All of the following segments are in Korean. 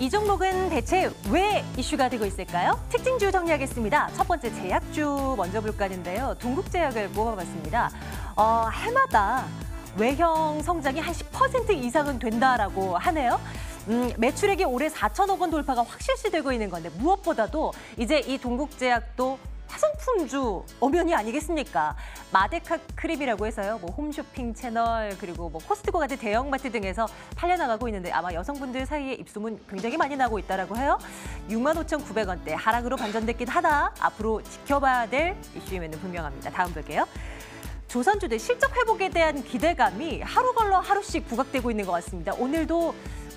이 종목은 대체 왜 이슈가 되고 있을까요? 특징주 정리하겠습니다. 첫 번째 제약주 먼저 볼까 하는데요. 동국제약을 뽑아봤습니다. 해마다 외형 성장이 한 10% 이상은 된다라고 하네요. 매출액이 올해 4천억 원 돌파가 확실시되고 있는 건데 무엇보다도 이제 이 동국제약도 화장품주 엄연이 아니겠습니까? 마데카 크림이라고 해서요. 뭐 홈쇼핑 채널 그리고 뭐 코스트코 같은 대형마트 등에서 팔려나가고 있는데 아마 여성분들 사이에 입소문 굉장히 많이 나고 있다라고 해요. 65,900원대 하락으로 반전됐긴 하다. 앞으로 지켜봐야 될 이슈임에는 분명합니다. 다음 볼게요. 조선주들 실적 회복에 대한 기대감이 하루 걸러 하루씩 부각되고 있는 것 같습니다. 오늘도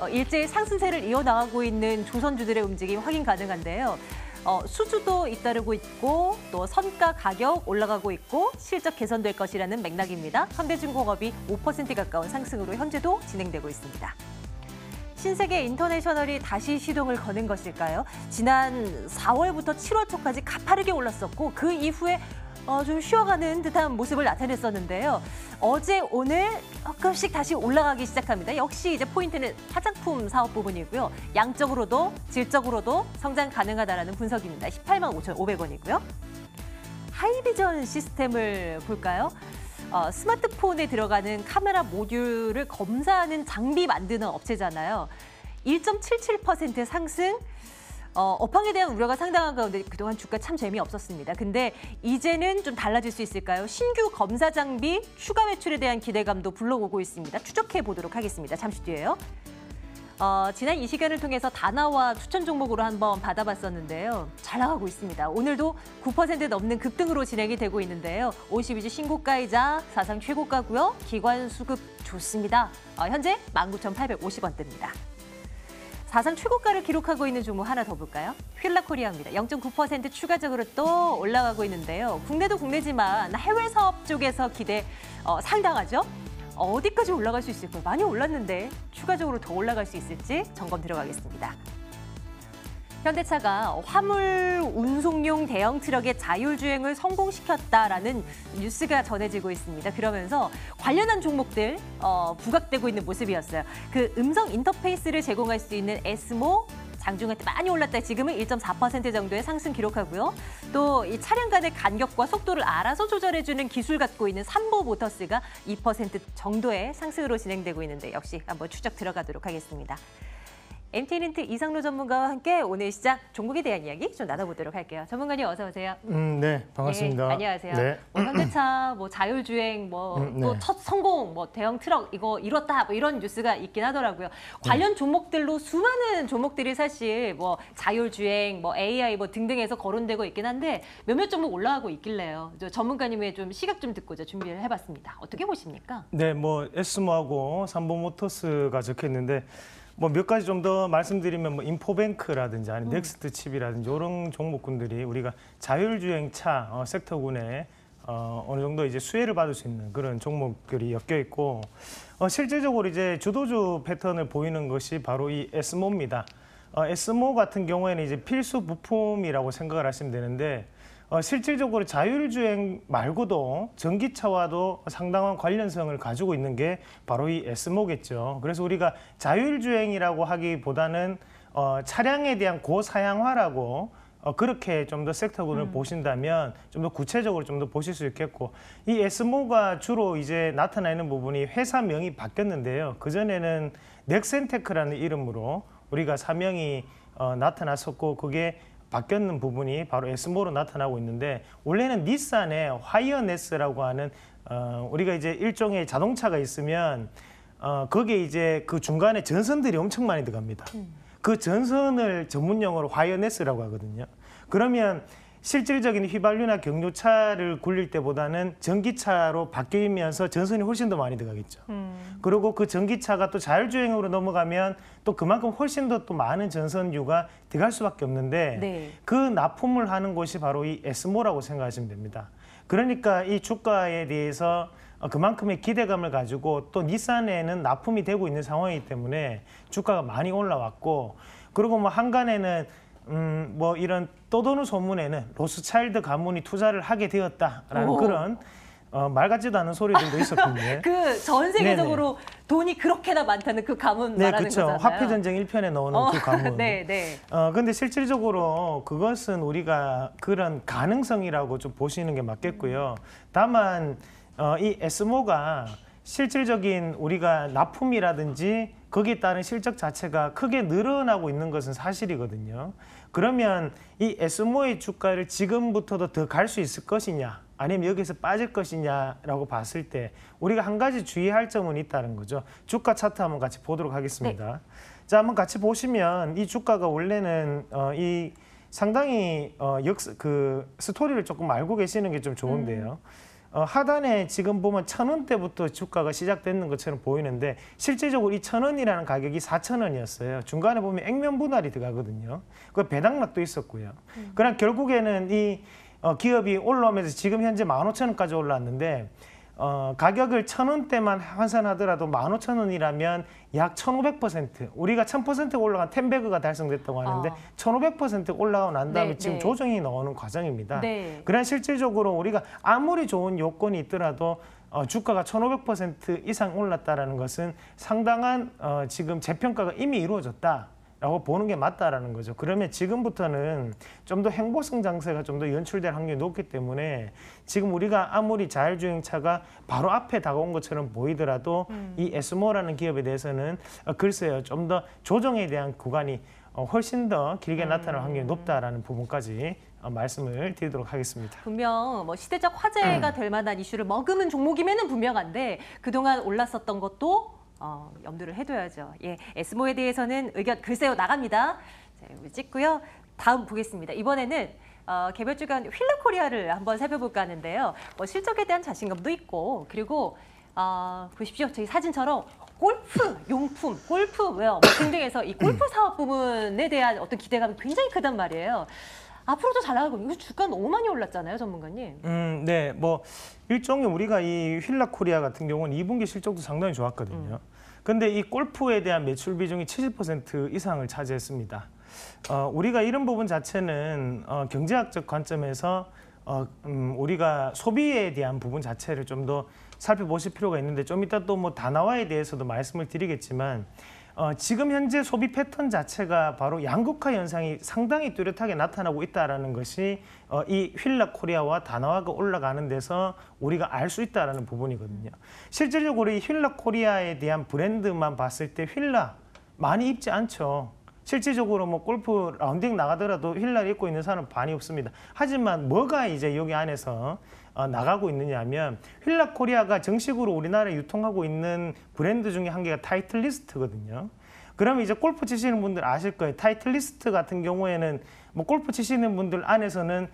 일제히 상승세를 이어나가고 있는 조선주들의 움직임 확인 가능한데요. 수주도 잇따르고 있고 또 선가 가격 올라가고 있고 실적 개선될 것이라는 맥락입니다. 현대중공업이 5% 가까운 상승으로 현재도 진행되고 있습니다. 신세계 인터내셔널이 다시 시동을 거는 것일까요? 지난 4월부터 7월 초까지 가파르게 올랐었고 그 이후에 좀 쉬어가는 듯한 모습을 나타냈었는데요. 어제 오늘 조금씩 다시 올라가기 시작합니다. 역시 이제 포인트는 화장품 사업 부분이고요. 양적으로도 질적으로도 성장 가능하다라는 분석입니다. 185,500원이고요. 하이비전 시스템을 볼까요? 스마트폰에 들어가는 카메라 모듈을 검사하는 장비 만드는 업체잖아요. 1.77% 상승. 업황에 대한 우려가 상당한 가운데 그동안 주가 참 재미없었습니다. 근데 이제는 좀 달라질 수 있을까요? 신규 검사 장비 추가 매출에 대한 기대감도 불러오고 있습니다. 추적해 보도록 하겠습니다. 잠시 뒤에요. 지난 이 시간을 통해서 다나와 추천 종목으로 한번 받아봤었는데요. 잘 나가고 있습니다. 오늘도 9% 넘는 급등으로 진행이 되고 있는데요. 52주 신고가이자 사상 최고가고요. 기관 수급 좋습니다. 현재 19,850원대입니다. 사상 최고가를 기록하고 있는 종목 하나 더 볼까요? 휠라코리아입니다. 0.9% 추가적으로 또 올라가고 있는데요. 국내도 국내지만 해외 사업 쪽에서 기대 상당하죠? 어디까지 올라갈 수 있을까요? 많이 올랐는데 추가적으로 더 올라갈 수 있을지 점검 들어가겠습니다. 현대차가 화물 운송용 대형 트럭의 자율주행을 성공시켰다라는 뉴스가 전해지고 있습니다. 그러면서 관련한 종목들 부각되고 있는 모습이었어요. 그 음성 인터페이스를 제공할 수 있는 에스모 장중할 때 많이 올랐다. 지금은 1.4% 정도의 상승 기록하고요. 또 이 차량 간의 간격과 속도를 알아서 조절해주는 기술 갖고 있는 삼보 모터스가 2% 정도의 상승으로 진행되고 있는데 역시 한번 추적 들어가도록 하겠습니다. MT렌트 이상로 전문가와 함께 오늘 시장 종목에 대한 이야기 좀 나눠보도록 할게요. 전문가님 어서 오세요. 네, 반갑습니다. 네, 안녕하세요. 네. 현대차 뭐 자율주행 또 첫 성공 대형 트럭 이거 이뤘다 이런 뉴스가 있긴 하더라고요. 관련 종목들로 수많은 종목들이 사실 자율주행 AI 등등에서 거론되고 있긴 한데 몇몇 종목 올라가고 있길래요. 전문가님의 좀 시각 좀 듣고 준비를 해봤습니다. 어떻게 보십니까? 네, 에스모하고 삼보모터스가 적혀 있는데 몇 가지 좀 더 말씀드리면 인포뱅크라든지 아니면 넥스트 칩이라든지 이런 종목군들이 우리가 자율주행차 섹터군에 어느 정도 이제 수혜를 받을 수 있는 그런 종목들이 엮여 있고 실질적으로 이제 주도주 패턴을 보이는 것이 바로 이 에스모입니다. 에스모 같은 경우에는 이제 필수 부품이라고 생각을 하시면 되는데 실질적으로 자율주행 말고도 전기차와도 상당한 관련성을 가지고 있는 게 바로 이 에스모겠죠. 그래서 우리가 자율주행이라고 하기보다는 차량에 대한 고사양화라고 그렇게 좀 더 섹터군을 보신다면 좀 더 구체적으로 좀 더 보실 수 있겠고 이 에스모가 주로 이제 나타나 있는 부분이 회사명이 바뀌었는데요. 그전에는 넥센테크라는 이름으로 우리가 사명이 나타났었고 그게 바뀌었는 부분이 바로 에스모로 나타나고 있는데 원래는 닛산의 화이어네스라고 하는 우리가 이제 일종의 자동차가 있으면 거기에 이제 그 중간에 전선들이 엄청 많이 들어갑니다. 그 전선을 전문용어로 화이어네스라고 하거든요. 그러면 실질적인 휘발유나 경유차를 굴릴 때보다는 전기차로 바뀌면서 전선이 훨씬 더 많이 들어가겠죠. 그리고 그 전기차가 또 자율주행으로 넘어가면 또 그만큼 훨씬 더 또 많은 전선유가 들어갈 수밖에 없는데 그 납품을 하는 곳이 바로 이 에스모라고 생각하시면 됩니다. 그러니까 이 주가에 대해서 그만큼의 기대감을 가지고 또 닛산에는 납품이 되고 있는 상황이기 때문에 주가가 많이 올라왔고 그리고 한간에는 이런 떠도는 소문에는 로스차일드 가문이 투자를 하게 되었다라는 그런 말 같지도 않은 소리들도 있었거든요. 그 전 세계적으로 돈이 그렇게나 많다는 그 가문 네, 말하는 그렇죠. 거잖아요. 화폐전쟁 1편에 나오는 그 가문. 네, 네. 근데 실질적으로 그것은 우리가 그런 가능성이라고 좀 보시는 게 맞겠고요. 다만 이 에스모가 실질적인 우리가 납품이라든지 거기에 따른 실적 자체가 크게 늘어나고 있는 것은 사실이거든요. 그러면 이 에스모의 주가를 지금부터도 더 갈 수 있을 것이냐 아니면 여기서 빠질 것이냐라고 봤을 때 우리가 한 가지 주의할 점은 있다는 거죠. 주가 차트 한번 같이 보도록 하겠습니다. 네. 자, 한번 같이 보시면 이 주가가 원래는 이 상당히 그 스토리를 조금 알고 계시는 게 좀 좋은데요. 하단에 지금 보면 1,000원대부터 주가가 시작되는 것처럼 보이는데 실제적으로 이 1,000원이라는 가격이 4,000원이었어요. 중간에 보면 액면 분할이 들어가거든요. 그 배당락도 있었고요. 그러나 결국에는 이 기업이 올라오면서 지금 현재 15,000원까지 올라왔는데 가격을 1,000원대만 환산하더라도 15,000원이라면 약 1,500% 우리가 1,000% 올라간 10배그가 달성됐다고 하는데 1,500% 올라가고 난 다음에 네, 지금 네. 조정이 나오는 과정입니다. 네. 그러나 실질적으로 우리가 아무리 좋은 요건이 있더라도 주가가 1,500% 이상 올랐다는 것은 상당한 지금 재평가가 이미 이루어졌다라고 보는 게 맞다라는 거죠. 그러면 지금부터는 좀 더 행보성 장세가 좀 더 연출될 확률이 높기 때문에 지금 우리가 아무리 자율주행차가 바로 앞에 다가온 것처럼 보이더라도 이 에스모라는 기업에 대해서는 글쎄요, 좀 더 조정에 대한 구간이 훨씬 더 길게 나타날 확률이 높다라는 부분까지 말씀을 드리도록 하겠습니다. 분명 뭐 시대적 화제가 될 만한 이슈를 머금은 종목임에는 분명한데 그동안 올랐었던 것도 염두를 해둬야죠. 예, 에스모에 대해서는 의견 글쎄요 나갑니다. 자, 여기 찍고요. 다음 보겠습니다. 이번에는 개별 주간 휠라코리아를 한번 살펴볼까 하는데요. 뭐 실적에 대한 자신감도 있고 그리고 보십시오. 저희 사진처럼 골프 용품, 골프 웨어 뭐 등등해서 이 골프 사업 부분에 대한 어떤 기대감이 굉장히 크단 말이에요. 앞으로도 잘 나가고 이거 주가 너무 많이 올랐잖아요, 전문가님. 네, 뭐 일종의 우리가 이 휠라코리아 같은 경우는 2분기 실적도 상당히 좋았거든요. 근데 이 골프에 대한 매출 비중이 70% 이상을 차지했습니다. 우리가 이런 부분 자체는 경제학적 관점에서 우리가 소비에 대한 부분 자체를 좀 더 살펴보실 필요가 있는데 좀 이따 또 뭐 다나와에 대해서도 말씀을 드리겠지만 지금 현재 소비 패턴 자체가 바로 양극화 현상이 상당히 뚜렷하게 나타나고 있다는 것이 이 휠라코리아와 다나와가 올라가는 데서 우리가 알 수 있다는 부분이거든요. 실질적으로 이 휠라코리아에 대한 브랜드만 봤을 때 휠라 많이 입지 않죠. 실질적으로 뭐 골프 라운딩 나가더라도 휠라를 입고 있는 사람은 많이 없습니다. 하지만 뭐가 이제 여기 안에서 나가고 있느냐 하면 휠라코리아가 정식으로 우리나라에 유통하고 있는 브랜드 중에 한 개가 타이틀리스트거든요. 그러면 이제 골프 치시는 분들 아실 거예요. 타이틀리스트 같은 경우에는 뭐 골프 치시는 분들 안에서는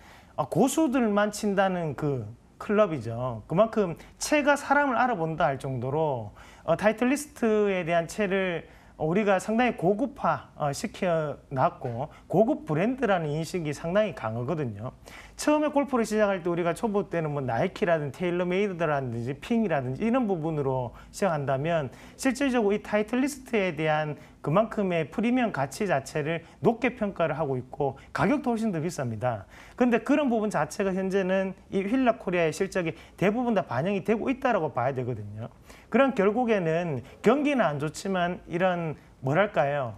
고수들만 친다는 그 클럽이죠. 그만큼 채가 사람을 알아본다 할 정도로 타이틀리스트에 대한 채를 우리가 상당히 고급화 시켜놨고 고급 브랜드라는 인식이 상당히 강하거든요. 처음에 골프를 시작할 때 우리가 초보 때는 뭐 나이키라든지 테일러메이드라든지 핑이라든지 이런 부분으로 시작한다면 실질적으로 이 타이틀리스트에 대한 그만큼의 프리미엄 가치 자체를 높게 평가를 하고 있고 가격도 훨씬 더 비쌉니다. 그런데 그런 부분 자체가 현재는 이 휠라코리아의 실적이 대부분 다 반영이 되고 있다고 봐야 되거든요. 그런 결국에는 경기는 안 좋지만 이런 뭐랄까요?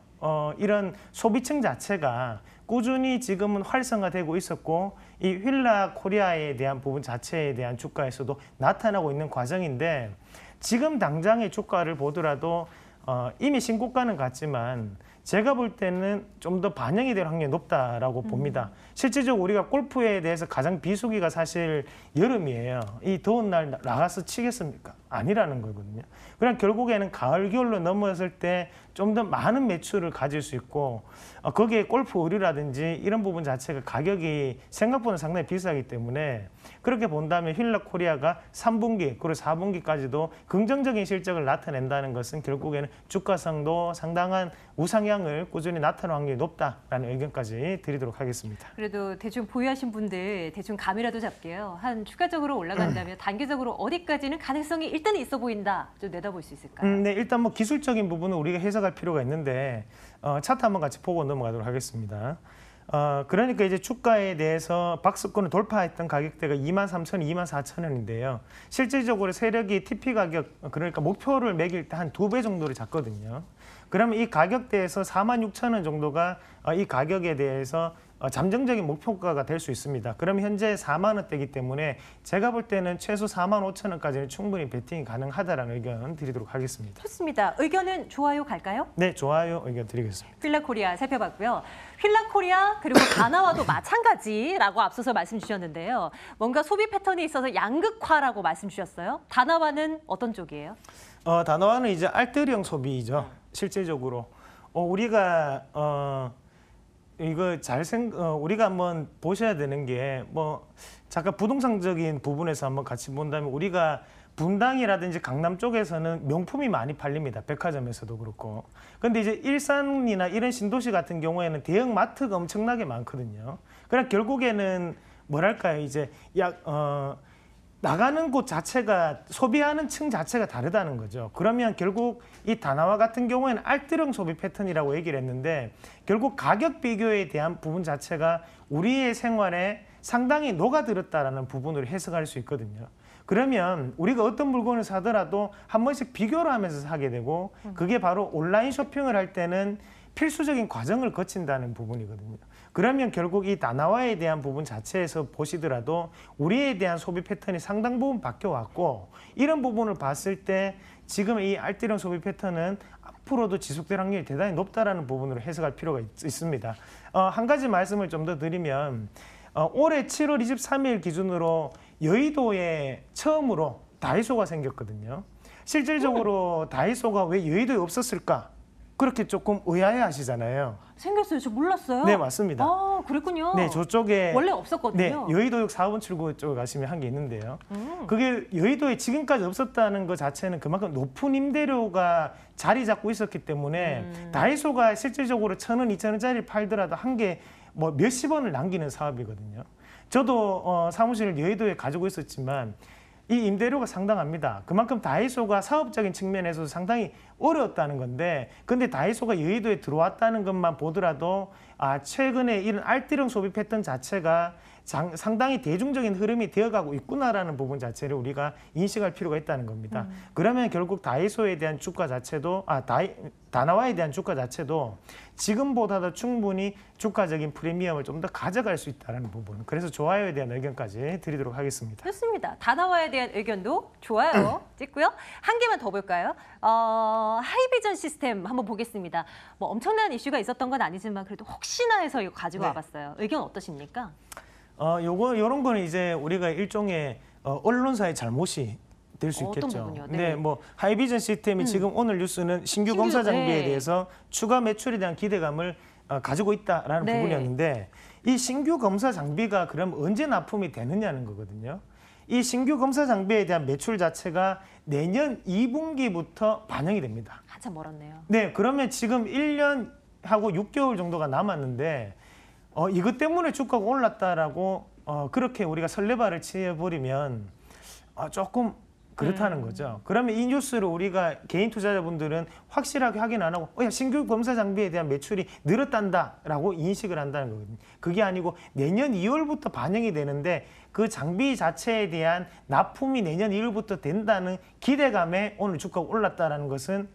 이런 소비층 자체가 꾸준히 지금은 활성화되고 있었고 이 휠라코리아에 대한 부분 자체에 대한 주가에서도 나타나고 있는 과정인데 지금 당장의 주가를 보더라도 이미 신고가는 같지만 제가 볼 때는 좀 더 반영이 될 확률이 높다라고 봅니다. 실질적으로 우리가 골프에 대해서 가장 비수기가 사실 여름이에요. 이 더운 날 나가서 치겠습니까? 아니라는 거거든요. 그럼 결국에는 가을, 겨울로 넘어섰을 때 좀 더 많은 매출을 가질 수 있고 거기에 골프 의류라든지 이런 부분 자체가 가격이 생각보다 상당히 비싸기 때문에 그렇게 본다면 휠라코리아가 3분기 그리고 4분기까지도 긍정적인 실적을 나타낸다는 것은 결국에는 주가성도 상당한 우상향을 꾸준히 나타낼 확률이 높다라는 의견까지 드리도록 하겠습니다. 그래도 대충 보유하신 분들 대충 감이라도 잡게요. 한 추가적으로 올라간다면 단기적으로 어디까지는 가능성이 일단 있어 보인다. 좀 내다볼 수 있을까요? 네, 일단 뭐 기술적인 부분은 우리가 해석할 필요가 있는데 차트 한번 같이 보고 넘어가도록 하겠습니다. 그러니까 이제 주가에 대해서 박스권을 돌파했던 가격대가 23,000원, 24,000원인데요. 실질적으로 세력이 TP 가격, 그러니까 목표를 매길 때 한 2배 정도를 잡거든요. 그러면 이 가격대에서 46,000원 정도가 이 가격에 대해서 잠정적인 목표가가 될 수 있습니다. 그럼 현재 4만 원대이기 때문에 제가 볼 때는 최소 4만 5천 원까지는 충분히 베팅이 가능하다라는 의견 드리도록 하겠습니다. 좋습니다. 의견은 좋아요 갈까요? 네, 좋아요 의견 드리겠습니다. 휠라코리아 살펴봤고요. 휠라코리아 그리고 다나와도 마찬가지라고 앞서서 말씀 주셨는데요. 뭔가 소비 패턴이 있어서 양극화라고 말씀 주셨어요. 다나와는 어떤 쪽이에요? 다나와는 이제 알뜰형 소비죠. 실제적으로 우리가 이거 우리가 한번 보셔야 되는 게 잠깐 부동산적인 부분에서 한번 같이 본다면 우리가 분당이라든지 강남 쪽에서는 명품이 많이 팔립니다. 백화점에서도 그렇고. 근데 이제 일산이나 이런 신도시 같은 경우에는 대형 마트가 엄청나게 많거든요. 그러나 결국에는 뭐랄까요, 이제 나가는 곳 자체가 소비하는 층 자체가 다르다는 거죠. 그러면 결국 이 다나와 같은 경우에는 알뜰형 소비 패턴이라고 얘기를 했는데 결국 가격 비교에 대한 부분 자체가 우리의 생활에 상당히 녹아들었다라는 부분으로 해석할 수 있거든요. 그러면 우리가 어떤 물건을 사더라도 한 번씩 비교를 하면서 사게 되고 그게 바로 온라인 쇼핑을 할 때는 필수적인 과정을 거친다는 부분이거든요. 그러면 결국 이 다나와에 대한 부분 자체에서 보시더라도 우리에 대한 소비 패턴이 상당 부분 바뀌어왔고 이런 부분을 봤을 때 지금 이 알뜰형 소비 패턴은 앞으로도 지속될 확률이 대단히 높다라는 부분으로 해석할 필요가 있습니다. 한 가지 말씀을 좀 더 드리면 올해 7월 23일 기준으로 여의도에 처음으로 다이소가 생겼거든요. 실질적으로 다이소가 왜 여의도에 없었을까? 그렇게 조금 의아해하시잖아요. 생겼어요. 저 몰랐어요. 네, 맞습니다. 아, 그랬군요. 네, 저쪽에 원래 없었거든요. 네, 여의도역 4번 출구 쪽에 가시면 한 게 있는데요. 그게 여의도에 지금까지 없었다는 것 자체는 그만큼 높은 임대료가 자리 잡고 있었기 때문에 다이소가 실질적으로 1,000원, 2,000원짜리 팔더라도 한 개 몇십 원을 남기는 사업이거든요. 저도 사무실을 여의도에 가지고 있었지만 이 임대료가 상당합니다. 그만큼 다이소가 사업적인 측면에서 상당히 어려웠다는 건데 근데 다이소가 여의도에 들어왔다는 것만 보더라도 최근에 이런 알뜰형 소비 패턴 자체가 상당히 대중적인 흐름이 되어가고 있구나라는 부분 자체를 우리가 인식할 필요가 있다는 겁니다. 그러면 결국 다이소에 대한 주가 자체도 다나와에 대한 주가 자체도 지금보다도 충분히 주가적인 프리미엄을 좀 더 가져갈 수 있다는 부분. 그래서 좋아요에 대한 의견까지 드리도록 하겠습니다. 좋습니다. 다나와에 대한 의견도 좋아요 찍고요. 한 개만 더 볼까요? 하이비전 시스템 한번 보겠습니다. 엄청난 이슈가 있었던 건 아니지만 그래도 혹시나 해서 이거 가지고 와봤어요. 의견 어떠십니까? 요런 거는 이제 우리가 일종의 언론사의 잘못이 될 수 있겠죠. 부분이요? 네, 하이비전 시스템이 지금 오늘 뉴스는 신규 검사 장비에 대해서 추가 매출에 대한 기대감을 가지고 있다라는 부분이었는데 이 신규 검사 장비가 그럼 언제 납품이 되느냐는 거거든요. 이 신규 검사 장비에 대한 매출 자체가 내년 2분기부터 반영이 됩니다. 한참 멀었네요. 네, 그러면 지금 1년하고 6개월 정도가 남았는데 이것 때문에 주가가 올랐다라고 그렇게 우리가 설레발을 치해버리면 조금 그렇다는 거죠. 그러면 이 뉴스를 우리가 개인 투자자분들은 확실하게 확인 안 하고 신규 검사 장비에 대한 매출이 늘었단다라고 인식을 한다는 거거든요. 그게 아니고 내년 2월부터 반영이 되는데 그 장비 자체에 대한 납품이 내년 2월부터 된다는 기대감에 오늘 주가가 올랐다는 것은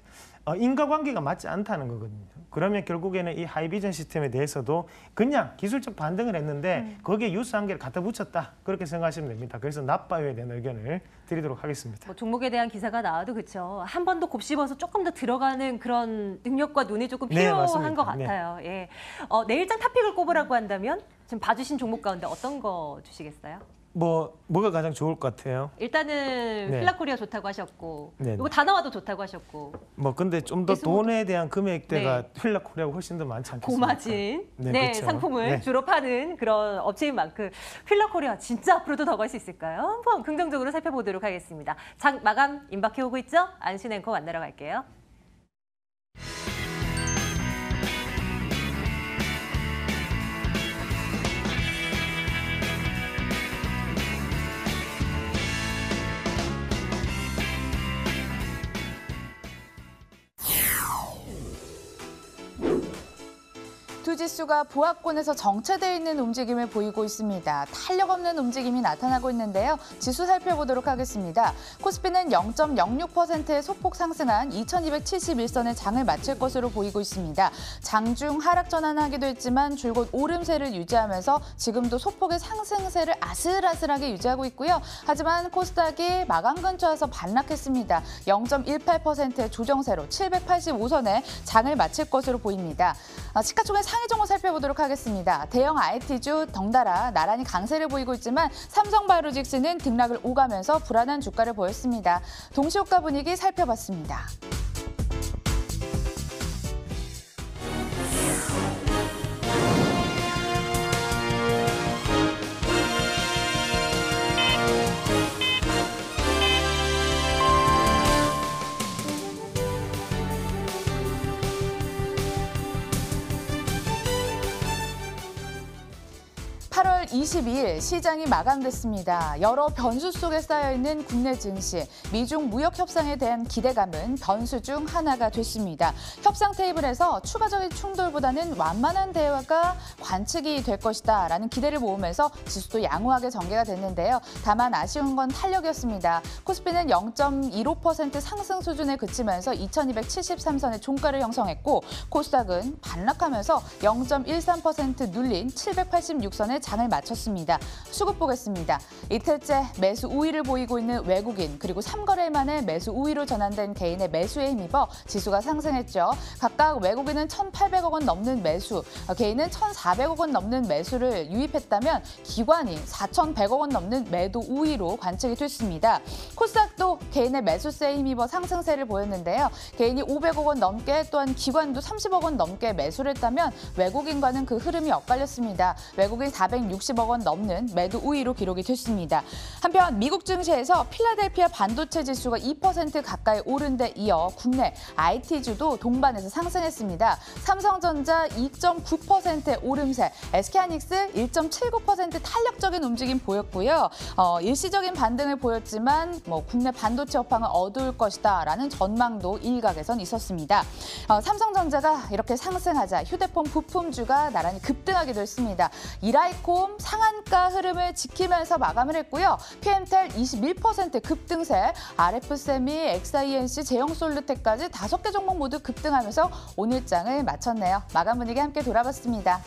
인과관계가 맞지 않다는 거거든요. 그러면 결국에는 이 하이비전 시스템에 대해서도 그냥 기술적 반등을 했는데 거기에 뉴스 한 개를 갖다 붙였다. 그렇게 생각하시면 됩니다. 그래서 나빠요에 대한 의견을 드리도록 하겠습니다. 종목에 대한 기사가 나와도 그렇죠. 한 번 더 곱씹어서 조금 더 들어가는 그런 능력과 눈이 조금 필요한 것 같아요. 예. 내일장 탑픽을 꼽으라고 한다면 지금 봐주신 종목 가운데 어떤 거 주시겠어요? 뭐가 가장 좋을 것 같아요? 일단은 네. 휠라코리아 좋다고 하셨고 네네. 이거 다나와도 좋다고 하셨고 근데 좀 더 돈에 대한 금액대가 네. 휠라코리아가 훨씬 더 많지 않겠습니까? 고마진 그렇죠. 상품을 주로 파는 그런 업체인 만큼 휠라코리아 진짜 앞으로도 더 갈 수 있을까요? 한번 긍정적으로 살펴보도록 하겠습니다. 장 마감 임박해 오고 있죠? 안신 앵커 만나러 갈게요. 두 지수가 보합권에서 정체되어 있는 움직임을 보이고 있습니다. 탄력 없는 움직임이 나타나고 있는데요. 지수 살펴보도록 하겠습니다. 코스피는 0.06%의 소폭 상승한 2271선의 장을 마칠 것으로 보이고 있습니다. 장중 하락 전환하기도 했지만 줄곧 오름세를 유지하면서 지금도 소폭의 상승세를 아슬아슬하게 유지하고 있고요. 하지만 코스닥이 마감 근처에서 반락했습니다. 0.18%의 조정세로 785선에 장을 마칠 것으로 보입니다. 시가총액 상위 종목 살펴보도록 하겠습니다. 대형 IT주 덩달아 나란히 강세를 보이고 있지만 삼성바이오로직스는 등락을 오가면서 불안한 주가를 보였습니다. 동시효과 분위기 살펴봤습니다. (8월 22일) 시장이 마감됐습니다. 여러 변수 속에 쌓여있는 국내 증시, 미중 무역 협상에 대한 기대감은 변수 중 하나가 됐습니다. 협상 테이블에서 추가적인 충돌보다는 완만한 대화가 관측이 될 것이다 라는 기대를 모으면서 지수도 양호하게 전개가 됐는데요. 다만 아쉬운 건 탄력이었습니다. 코스피는 0.15% 상승 수준에 그치면서 2273선의 종가를 형성했고 코스닥은 반락하면서 0.13% 눌린 786선의 장을 마쳤습니다. 수급 보겠습니다. 이틀째 매수 우위를 보이고 있는 외국인 그리고 3거래일 만에 매수 우위로 전환된 개인의 매수에 힘입어 지수가 상승했죠. 각각 외국인은 1,800억 원 넘는 매수, 개인은 1,400억 원 넘는 매수를 유입했다면 기관이 4,100억 원 넘는 매도 우위로 관측이 됐습니다. 코스닥도 개인의 매수세에 힘입어 상승세를 보였는데요. 개인이 500억 원 넘게 또한 기관도 30억 원 넘게 매수를 했다면 외국인과는 그 흐름이 엇갈렸습니다. 외국인 460억 원 넘는 매도 우위로 기록이 됐습니다. 한편 미국 증시에서 필라델피아 반도체 지수가 2% 가까이 오른 데 이어 국내 IT주도 동반해서 상승했습니다. 삼성전자 2.9%의 오름세, SK하이닉스 1.79% 탄력적인 움직임 보였고요. 일시적인 반등을 보였지만 국내 반도체 업황은 어두울 것이다라는 전망도 일각에선 있었습니다. 삼성전자가 이렇게 상승하자 휴대폰 부품주가 나란히 급등하기도 했습니다. 이라이콤 상한가 흐름을 지키면서 마감을 했고요. PM텔 21% 급등세, RF세미, XINC, 제형솔루텍까지 5개 종목 모두 급등하면서 오늘 장을 마쳤네요. 마감 분위기 함께 돌아봤습니다.